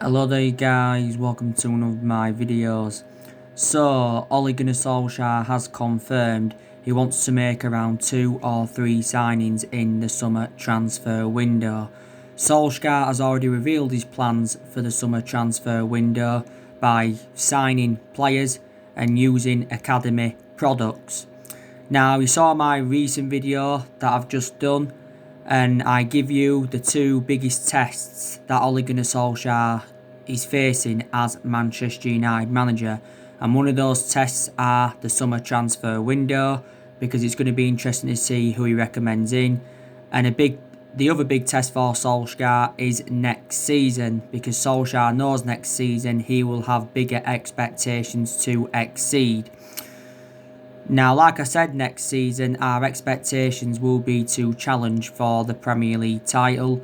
Hello there guys, welcome to one of my videos. So, Ole Gunnar Solskjaer has confirmed he wants to make around 2 or 3 signings in the summer transfer window. Solskjaer has already revealed his plans for the summer transfer window by signing players and using academy products. Now, you saw my recent video that I've just done, and I give you the two biggest tests that Ole Gunnar Solskjaer is facing as Manchester United manager. And one of those tests are the summer transfer window, because it's going to be interesting to see who he recommends in. And the other big test for Solskjaer is next season, because Solskjaer knows next season he will have bigger expectations to exceed. Now, like I said, next season our expectations will be to challenge for the Premier League title,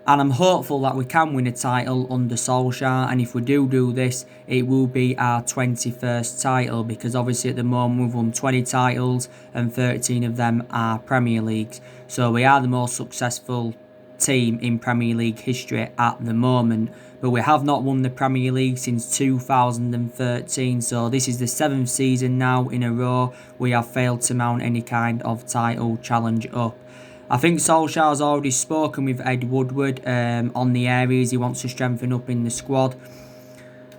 and I'm hopeful that we can win a title under Solskjaer, and if we do this, it will be our 21st title, because obviously at the moment we've won 20 titles and 13 of them are Premier Leagues, so we are the most successful team in Premier League history at the moment. But we have not won the Premier League since 2013, so this is the 7th season now in a row we have failed to mount any kind of title challenge up. I think Solskjaer has already spoken with Ed Woodward on the areas he wants to strengthen up in the squad,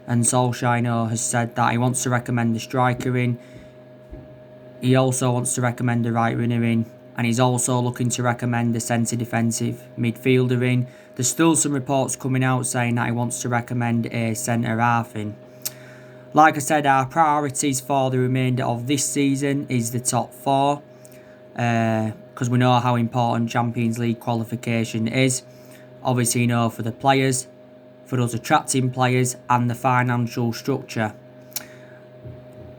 and Solskjaer has said that he wants to recommend a striker in. He also wants to recommend a right winger in, and he's also looking to recommend a centre defensive midfielder in. There's still some reports coming out saying that he wants to recommend a centre half in. Like I said, our priorities for the remainder of this season is the top 4, because we know how important Champions League qualification is. Obviously, for the players, for us attracting players, and the financial structure.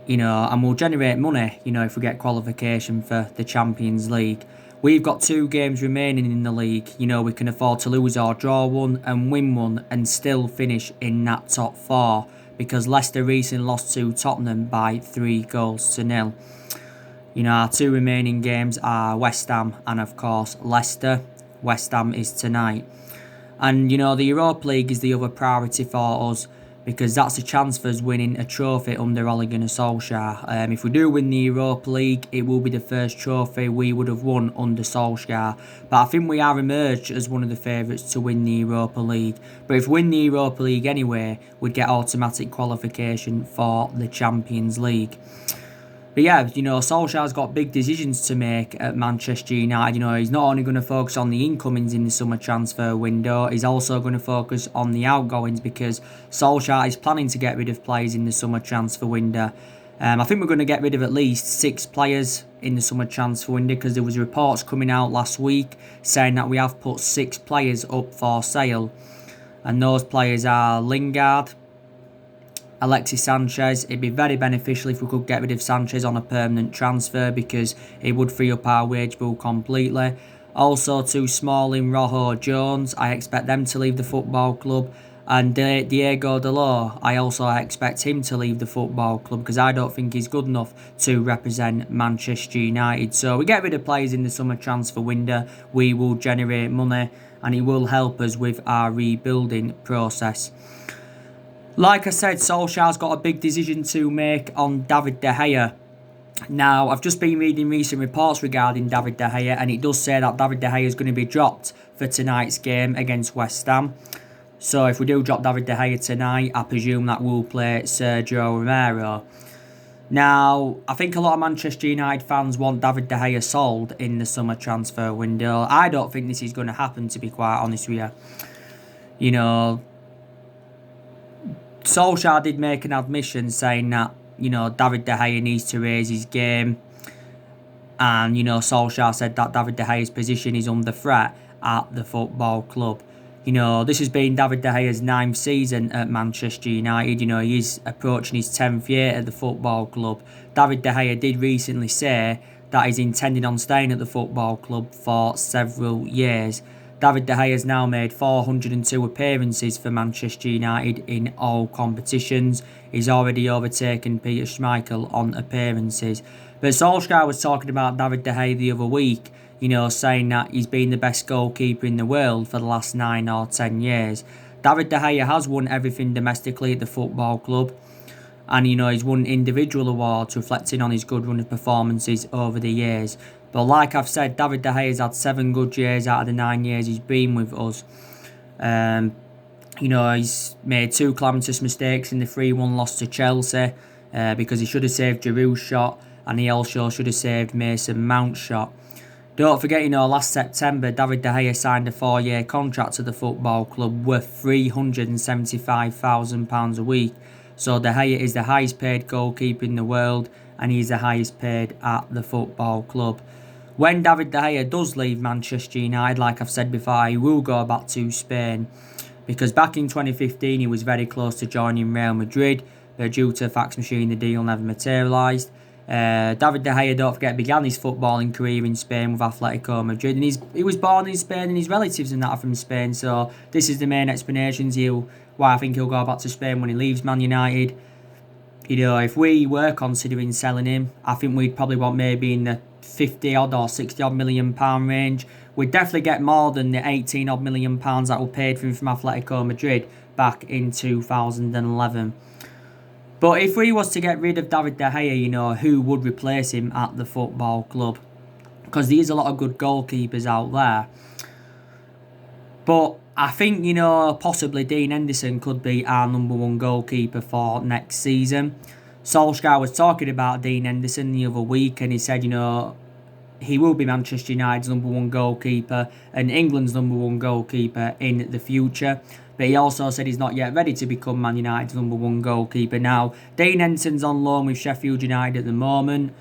And we'll generate money, if we get qualification for the Champions League. We've got 2 games remaining in the league. We can afford to lose or draw one and win one and still finish in that top 4, because Leicester recently lost to Tottenham by 3-0. Our 2 remaining games are West Ham and, of course, Leicester. West Ham is tonight. And, the Europa League is the other priority for us, because that's a chance for us winning a trophy under Ole Gunnar Solskjaer. If we do win the Europa League, it will be the first trophy we would have won under Solskjaer. But I think we are emerged as one of the favourites to win the Europa League. But if we win the Europa League anyway, we'd get automatic qualification for the Champions League. But yeah, Solskjaer's got big decisions to make at Manchester United. He's not only going to focus on the incomings in the summer transfer window, he's also going to focus on the outgoings, because Solskjaer is planning to get rid of players in the summer transfer window. I think we're going to get rid of at least 6 players in the summer transfer window, because there was reports coming out last week saying that we have put 6 players up for sale. And those players are Lingard, Alexis Sanchez. It'd be very beneficial if we could get rid of Sanchez on a permanent transfer, because it would free up our wage bill completely. Also, to Smalling, Rojo, Jones, I expect them to leave the football club. And Diego Dalot, I also expect him to leave the football club, because I don't think he's good enough to represent Manchester United. So we get rid of players in the summer transfer window, we will generate money, and it will help us with our rebuilding process. Like I said, Solskjaer's got a big decision to make on David De Gea. Now, I've just been reading recent reports regarding David De Gea, and it does say that David De Gea is going to be dropped for tonight's game against West Ham. So if we do drop David De Gea tonight, I presume that we'll play Sergio Romero. Now, I think a lot of Manchester United fans want David De Gea sold in the summer transfer window. I don't think this is going to happen, to be quite honest with you. Solskjaer did make an admission saying that, David De Gea needs to raise his game. And, Solskjaer said that David De Gea's position is under threat at the football club. This has been David De Gea's 9th season at Manchester United. He is approaching his 10th year at the football club. David De Gea did recently say that he's intending on staying at the football club for several years. David De Gea has now made 402 appearances for Manchester United in all competitions. He's already overtaken Peter Schmeichel on appearances. But Solskjaer was talking about David De Gea the other week, saying that he's been the best goalkeeper in the world for the last 9 or 10 years. David De Gea has won everything domestically at the football club. And, he's won individual awards reflecting on his good run of performances over the years. But like I've said, David De Gea's had 7 good years out of the 9 years he's been with us. He's made 2 calamitous mistakes in the 3-1 loss to Chelsea because he should have saved Giroud's shot, and he also should have saved Mason Mount's shot. Don't forget, last September, David De Gea signed a 4-year contract to the football club worth £375,000 a week. So De Gea is the highest paid goalkeeper in the world, and he's the highest paid at the football club. When David De Gea does leave Manchester United, like I've said before, he will go back to Spain. Because back in 2015, he was very close to joining Real Madrid, but due to a fax machine, the deal never materialised. David De Gea, don't forget, began his footballing career in Spain with Atletico Madrid, and he was born in Spain, and his relatives and that are from Spain. So this is the main explanations why I think he'll go back to Spain when he leaves Man United. If we were considering selling him, I think we'd probably want maybe in the 50 odd or 60 odd million pound range. We'd definitely get more than the 18 odd million pounds that were paid for him from Atletico Madrid back in 2011. But if we was to get rid of David De Gea, who would replace him at the football club? Because there's a lot of good goalkeepers out there. But I think, possibly Dean Henderson could be our number 1 goalkeeper for next season. Solsjaker was talking about Dean Henderson the other week, and he said, he will be Manchester United's number 1 goalkeeper and England's number 1 goalkeeper in the future. But he also said he's not yet ready to become Man United's number 1 goalkeeper. Now, Dean Henderson's on loan with Sheffield United at the moment.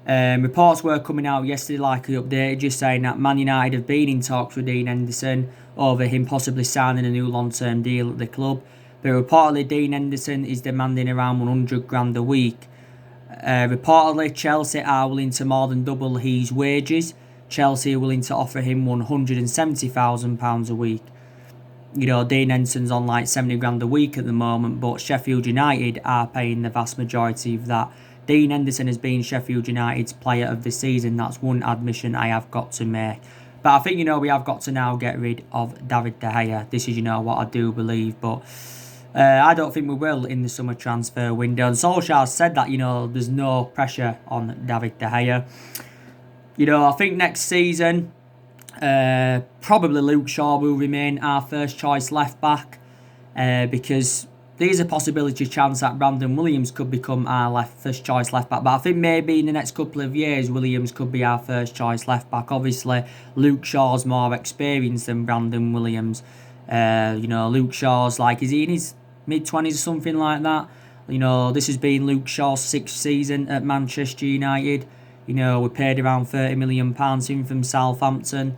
Reports were coming out yesterday, like I updated, just saying that Man United have been in talks with Dean Henderson over him possibly signing a new long-term deal at the club. But reportedly, Dean Henderson is demanding around 100 grand a week. Reportedly, Chelsea are willing to more than double his wages. Chelsea are willing to offer him £170,000 a week. Dean Henderson's on like 70 grand a week at the moment, but Sheffield United are paying the vast majority of that. Dean Henderson has been Sheffield United's player of the season. That's one admission I have got to make. But I think, we have got to now get rid of David De Gea. This is, what I do believe, but I don't think we will in the summer transfer window. And Solskjaer said that, there's no pressure on David De Gea. I think next season, probably Luke Shaw will remain our first choice left back because there's a possibility chance that Brandon Williams could become our first choice left back. But I think maybe in the next couple of years, Williams could be our first choice left back. Obviously, Luke Shaw's more experienced than Brandon Williams. Luke Shaw's is he in his mid-20s or something like that? This has been Luke Shaw's 6th season at Manchester United. We paid around £30 million in from Southampton.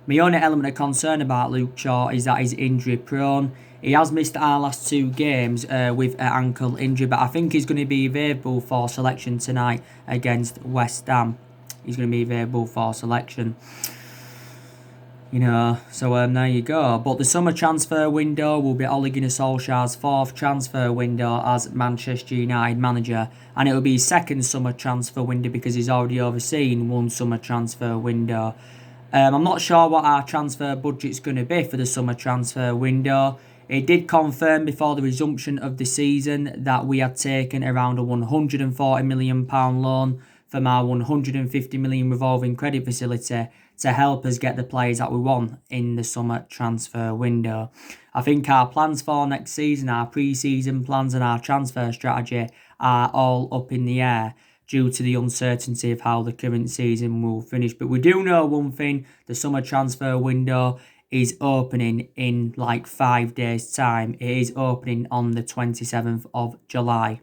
My only element of concern about Luke Shaw is that he's injury prone. He has missed our last 2 games with an ankle injury, but I think he's going to be available for selection tonight against West Ham. He's going to be available for selection. So there you go. But the summer transfer window will be Ole Gunnar Solskjaer's 4th transfer window as Manchester United manager, and it will be his 2nd summer transfer window because he's already overseen 1 summer transfer window. I'm not sure what our transfer budget's going to be for the summer transfer window. It did confirm before the resumption of the season that we had taken around a £140 million loan from our £150 million revolving credit facility to help us get the players that we want in the summer transfer window. I think our plans for next season, our pre-season plans and our transfer strategy are all up in the air due to the uncertainty of how the current season will finish. But we do know one thing, the summer transfer window is opening in 5 days' time. It is opening on the 27th of July.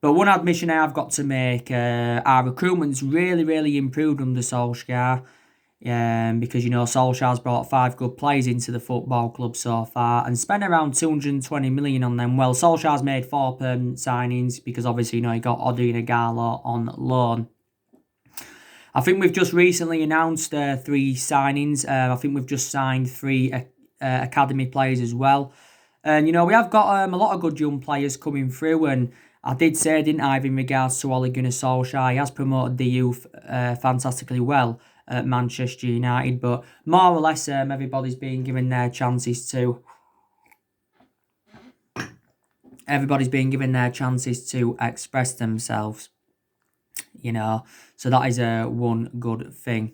But one admission I have got to make, our recruitment's really, really improved under Solskjaer. Because, Solskjaer's brought 5 good players into the football club so far and spent around 220 million on them. Well, Solskjaer's made 4 permanent signings because obviously, he got Odin Igalo on loan. I think we've just recently announced 3 signings. I think we've just signed 3 academy players as well. And, we have got a lot of good young players coming through. And I did say, didn't I, in regards to Ole Gunnar Solskjaer, he has promoted the youth fantastically well at Manchester United. But more or less, everybody's been given their chances too. Everybody's been given their chances to express themselves, you know. So that is one good thing.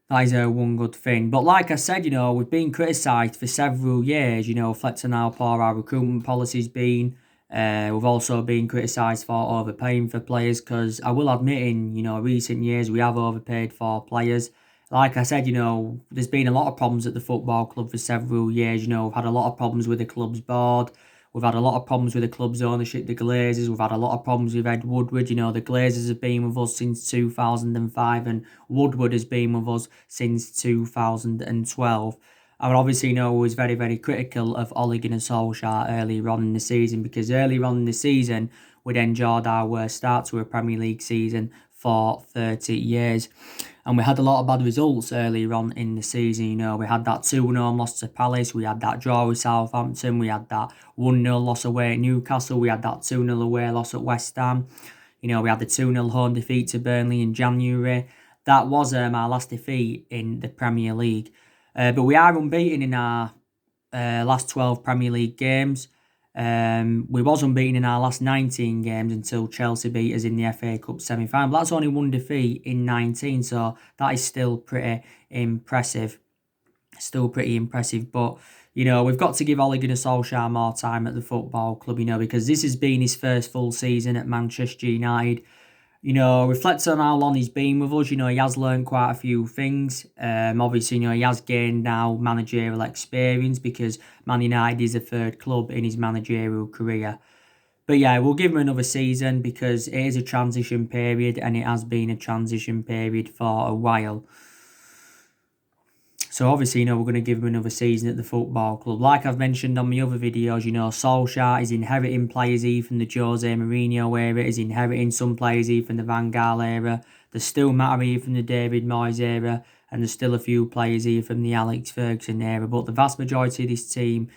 That is one good thing. But like I said, we've been criticised for several years, reflecting how poor our recruitment policy's been. We've also been criticised for overpaying for players because I will admit in, recent years we have overpaid for players. Like I said, there's been a lot of problems at the football club for several years. We've had a lot of problems with the club's board. We've had a lot of problems with the club's ownership, the Glazers. We've had a lot of problems with Ed Woodward. The Glazers have been with us since 2005 and Woodward has been with us since 2012. I would obviously was very, very critical of Ole Gunnar Solskjaer earlier on in the season because earlier on in the season we'd enjoyed our worst start to a Premier League season for 30 years. And we had a lot of bad results earlier on in the season. We had that 2-0 loss to Palace. We had that draw with Southampton. We had that 1-0 loss away at Newcastle. We had that 2-0 away loss at West Ham. We had the 2-0 home defeat to Burnley in January. That was our last defeat in the Premier League. But we are unbeaten in our last 12 Premier League games. We was unbeaten in our last 19 games until Chelsea beat us in the FA Cup semi-final. But that's only one defeat in 19, so that is still pretty impressive. But, we've got to give Ole Gunnar Solskjaer more time at the football club, because this has been his first full season at Manchester United. Reflects on how long he's been with us, he has learned quite a few things. Obviously, he has gained now managerial experience because Man United is the third club in his managerial career. But yeah, we'll give him another season because it is a transition period and it has been a transition period for a while. So obviously, we're going to give him another season at the football club. Like I've mentioned on my other videos, Solskjaer is inheriting players either from the Jose Mourinho era, is inheriting some players either from the Van Gaal era. There's still matter either from the David Moyes era, and there's still a few players either from the Alex Ferguson era. But the vast majority of this team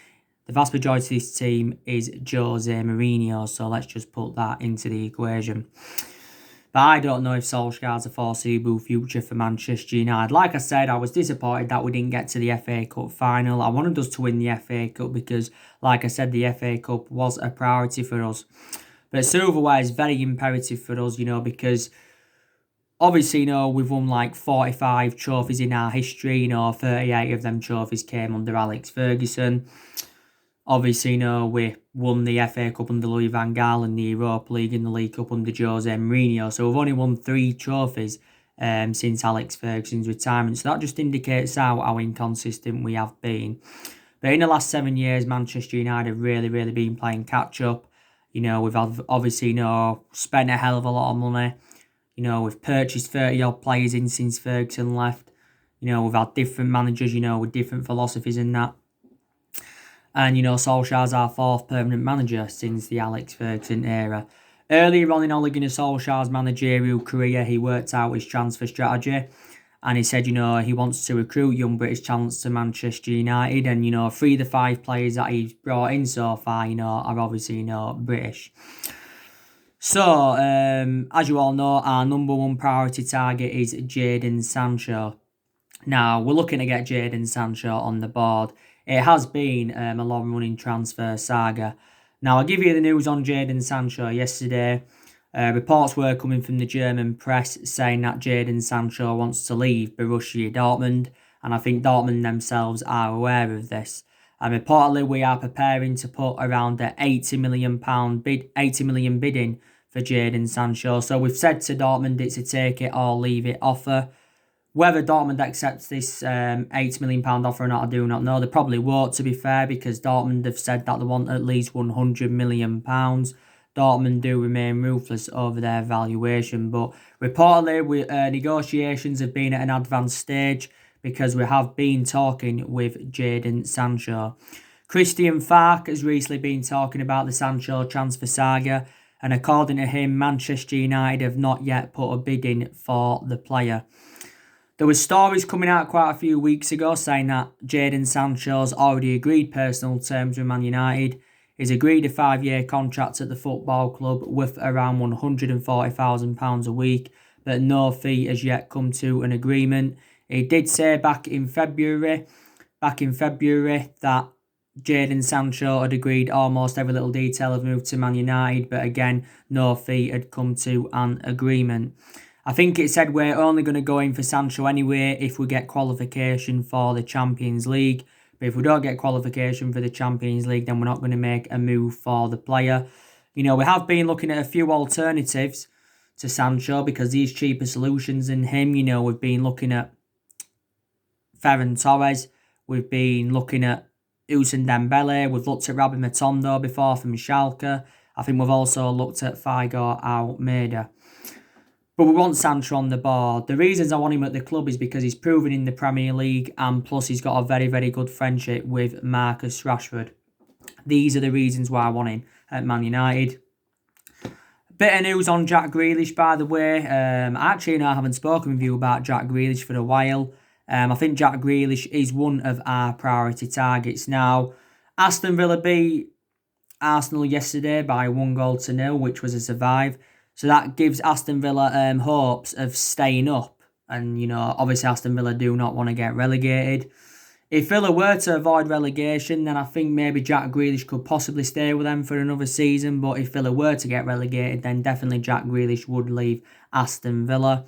is Jose Mourinho. So let's just put that into the equation. But I don't know if Solskjaer has a foreseeable future for Manchester United. Like I said, I was disappointed that we didn't get to the FA Cup final. I wanted us to win the FA Cup because, like I said, the FA Cup was a priority for us. But silverware is very imperative for us, because obviously, we've won like 45 trophies in our history. 38 of them trophies came under Alex Ferguson. Obviously, we won the FA Cup under Louis van Gaal and the Europa League and the League Cup under Jose Mourinho. So we've only won 3 trophies since Alex Ferguson's retirement. So that just indicates how inconsistent we have been. But in the last 7 years, Manchester United have really, really been playing catch-up. We've obviously, spent a hell of a lot of money. We've purchased 30-odd players in since Ferguson left. We've had different managers, with different philosophies and that. And, Solskjaer's our 4th permanent manager since the Alex Ferguson era. Earlier on in Ole Gunnar Solskjaer's managerial career, he worked out his transfer strategy. And he said, he wants to recruit young British talents to Manchester United. And, 3 of the 5 players that he's brought in so far, are obviously, British. So, as you all know, our number 1 priority target is Jadon Sancho. Now, we're looking to get Jadon Sancho on the board. It has been a long-running transfer saga. Now, I'll give you the news on Jadon Sancho yesterday. Reports were coming from the German press saying that Jadon Sancho wants to leave Borussia Dortmund, and I think Dortmund themselves are aware of this. And reportedly, we are preparing to put around the £80 million bidding for Jadon Sancho. So we've said to Dortmund it's a take it or leave it offer. Whether Dortmund accepts this £80 million offer or not, I do not know. They probably won't, to be fair, because Dortmund have said that they want at least £100 million. Dortmund do remain ruthless over their valuation. But reportedly, negotiations have been at an advanced stage because we have been talking with Jadon Sancho. Christian Falk has recently been talking about the Sancho transfer saga. And according to him, Manchester United have not yet put a bid in for the player. There were stories coming out quite a few weeks ago saying that Jadon Sancho's already agreed personal terms with Man United. He's agreed a 5-year contract at the football club worth around £140,000 a week, but no fee has yet come to an agreement. He did say back in February that Jadon Sancho had agreed almost every little detail of move to Man United, but again, no fee had come to an agreement. I think it said we're only going to go in for Sancho anyway if we get qualification for the Champions League. But if we don't get qualification for the Champions League, then we're not going to make a move for the player. We have been looking at a few alternatives to Sancho because these cheaper solutions than him. We've been looking at Ferran Torres. We've been looking at Ousmane Dembele. We've looked at Rabbi Matondo before from Schalke. I think we've also looked at Figo Almeida. But we want Sancho on the board. The reasons I want him at the club is because he's proven in the Premier League and plus he's got a very, very good friendship with Marcus Rashford. These are the reasons why I want him at Man United. Bit of news on Jack Grealish, by the way. Actually, I haven't spoken with you about Jack Grealish for a while. I think Jack Grealish is one of our priority targets now. Aston Villa beat Arsenal yesterday by 1-0, which was a survive. So that gives Aston Villa hopes of staying up. And, obviously Aston Villa do not want to get relegated. If Villa were to avoid relegation, then I think maybe Jack Grealish could possibly stay with them for another season. But if Villa were to get relegated, then definitely Jack Grealish would leave Aston Villa.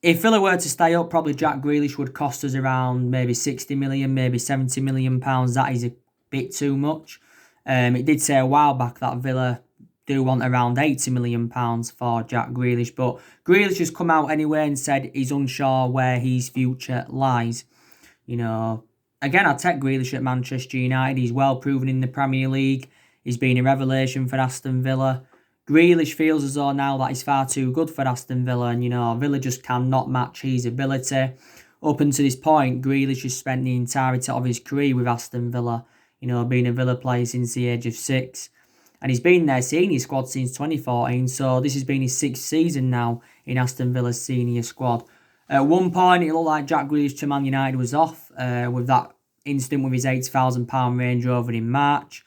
If Villa were to stay up, probably Jack Grealish would cost us around maybe 60 million, maybe 70 million pounds. That is a bit too much. It did say a while back that Villa do want around 80 million pounds for Jack Grealish, but Grealish has come out anyway and said he's unsure where his future lies. Again, I'd take Grealish at Manchester United. He's well proven in the Premier League. He's been a revelation for Aston Villa. Grealish feels as though now that he's far too good for Aston Villa, and Villa just cannot match his ability. Up until this point, Grealish has spent the entirety of his career with Aston Villa, being a Villa player since the age of 6. And he's been their senior squad since 2014, so this has been his 6th season now in Aston Villa's senior squad. At one point, it looked like Jack Grealish to Man United was off with that incident with his £80,000 Range Rover in March.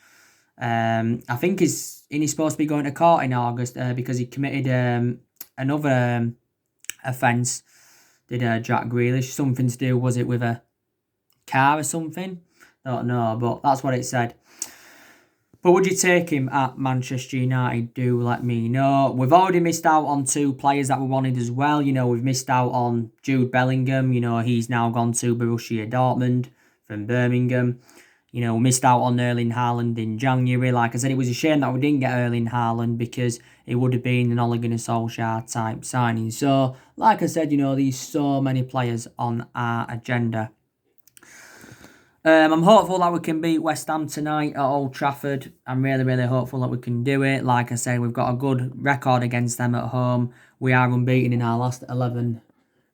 I think he's supposed to be going to court in August because he committed another offence, did Jack Grealish. Something to do, was it with a car or something? Don't know, but that's what it said. But would you take him at Manchester United? Do let me know. We've already missed out on 2 players that we wanted as well. We've missed out on Jude Bellingham. He's now gone to Borussia Dortmund from Birmingham. We missed out on Erling Haaland in January. Like I said, it was a shame that we didn't get Erling Haaland because it would have been an Ole Gunnar Solsjaker type signing. So, like I said, there's so many players on our agenda. I'm hopeful that we can beat West Ham tonight at Old Trafford. I'm really, really hopeful that we can do it. Like I said, we've got a good record against them at home. We are unbeaten in our last 11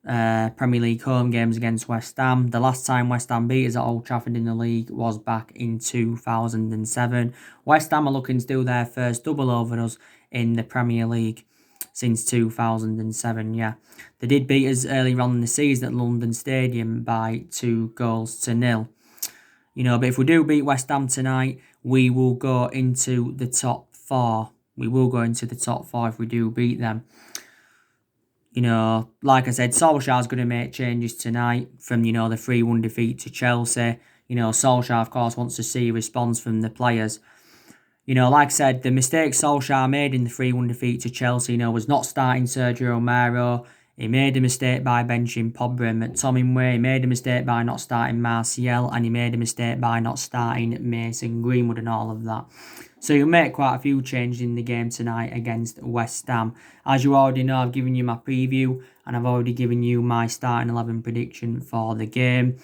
Premier League home games against West Ham. The last time West Ham beat us at Old Trafford in the league was back in 2007. West Ham are looking to do their first double over us in the Premier League since 2007, yeah. They did beat us earlier on in the season at London Stadium by 2-0. But if we do beat West Ham tonight, we will go into the top 4. We will go into the top 4 if we do beat them. Like I said, Solskjaer's going to make changes tonight from, the 3-1 defeat to Chelsea. Solskjaer, of course, wants to see a response from the players. Like I said, the mistake Solskjaer made in the 3-1 defeat to Chelsea, was not starting Sergio Romero. He made a mistake by benching Pogba and McTominay. He made a mistake by not starting Martial. And he made a mistake by not starting Mason Greenwood and all of that. So you'll make quite a few changes in the game tonight against West Ham. As you already know, I've given you my preview. And I've already given you my starting 11 prediction for the game.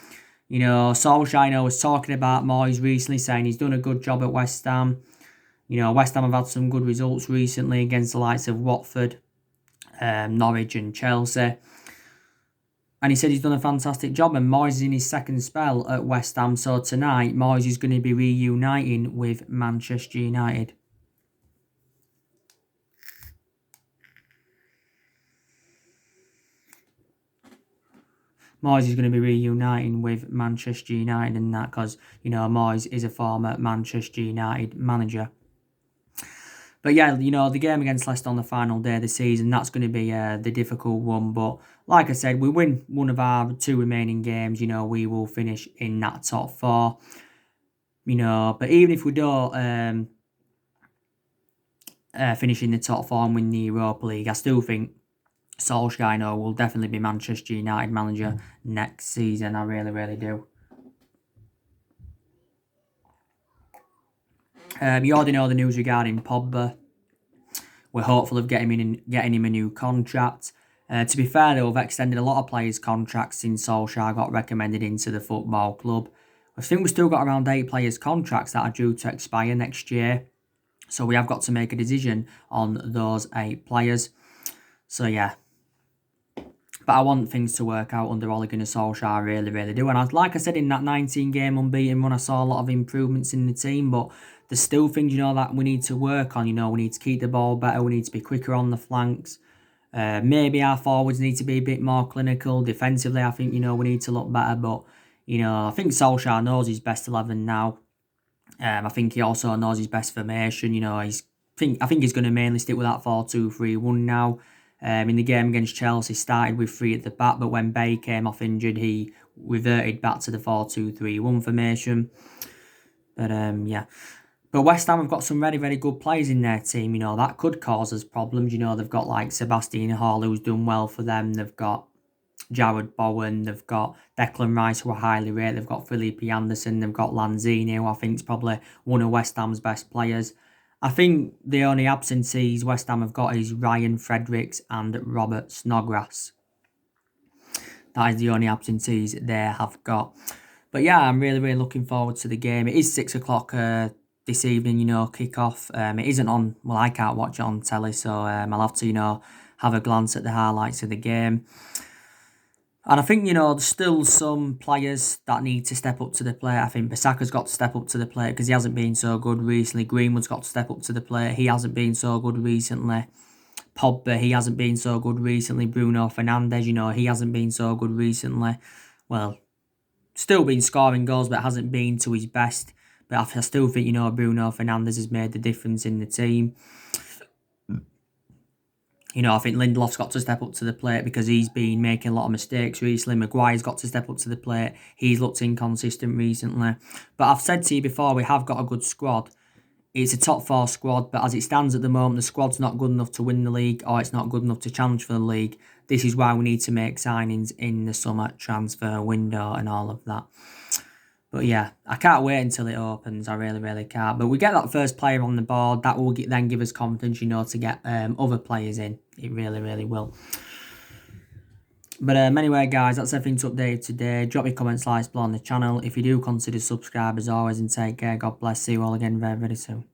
Solskjaer was talking about Moyes recently, saying he's done a good job at West Ham. West Ham have had some good results recently against the likes of Watford, Norwich and Chelsea. And he said he's done a fantastic job, and Moyes is in his second spell at West Ham. So tonight, Moyes is going to be reuniting with Manchester United. Moyes is going to be reuniting with Manchester United and that because, Moyes is a former Manchester United manager. But yeah, the game against Leicester on the final day of the season, that's going to be the difficult one. But like I said, we win one of our 2 remaining games, we will finish in that top 4. But even if we don't finish in the top four and win the Europa League, I still think Solsjaker will definitely be Manchester United manager next season. I really, really do. You already know the news regarding Pogba. We're hopeful of getting him a new contract. To be fair, though, we've extended a lot of players' contracts since Solskjaer got recommended into the football club. I think we've still got around 8 players' contracts that are due to expire next year. So we have got to make a decision on those 8 players. So yeah. But I want things to work out under Ole Gunnar Solskjaer, I really, really do. And like I said, in that 19-game unbeaten run, I saw a lot of improvements in the team, but there's still things, that we need to work on. We need to keep the ball better. We need to be quicker on the flanks. Maybe our forwards need to be a bit more clinical. Defensively, I think, we need to look better. But, I think Solskjaer knows his best 11 now. I think he also knows his best formation. I think he's going to mainly stick with that 4-2-3-1 now. In the game against Chelsea, started with 3 at the back, but when Bay came off injured, he reverted back to the 4-2-3-1 formation. But yeah. But West Ham have got some very, very good players in their team. That could cause us problems. They've got like Sebastian Hall, who's done well for them. They've got Jared Bowen. They've got Declan Rice, who are highly rated. They've got Felipe Anderson. They've got Lanzini, who I think is probably one of West Ham's best players. I think the only absentees West Ham have got is Ryan Fredericks and Robert Snodgrass. That is the only absentees they have got. But yeah, I'm really, really looking forward to the game. It is 6 o'clock this evening, kick-off. It isn't on, well, I can't watch it on telly, so I'll have to, have a glance at the highlights of the game. And I think, there's still some players that need to step up to the plate. I think Bissaka's got to step up to the plate because he hasn't been so good recently. Greenwood's got to step up to the plate. He hasn't been so good recently. Pogba, he hasn't been so good recently. Bruno Fernandes, he hasn't been so good recently. Well, still been scoring goals, but hasn't been to his best. But I still think, Bruno Fernandes has made the difference in the team. I think Lindelof's got to step up to the plate because he's been making a lot of mistakes recently. Maguire's got to step up to the plate. He's looked inconsistent recently. But I've said to you before, we have got a good squad. It's a top 4 squad, but as it stands at the moment, the squad's not good enough to win the league or it's not good enough to challenge for the league. This is why we need to make signings in the summer transfer window and all of that. But yeah, I can't wait until it opens. I really, really can't. But we get that first player on the board. That will then give us confidence, to get other players in. It really, really will. But anyway, guys, that's everything to update today. Drop your comments, likes below on the channel. If you do, consider subscribe as always and take care. God bless. See you all again very, very soon.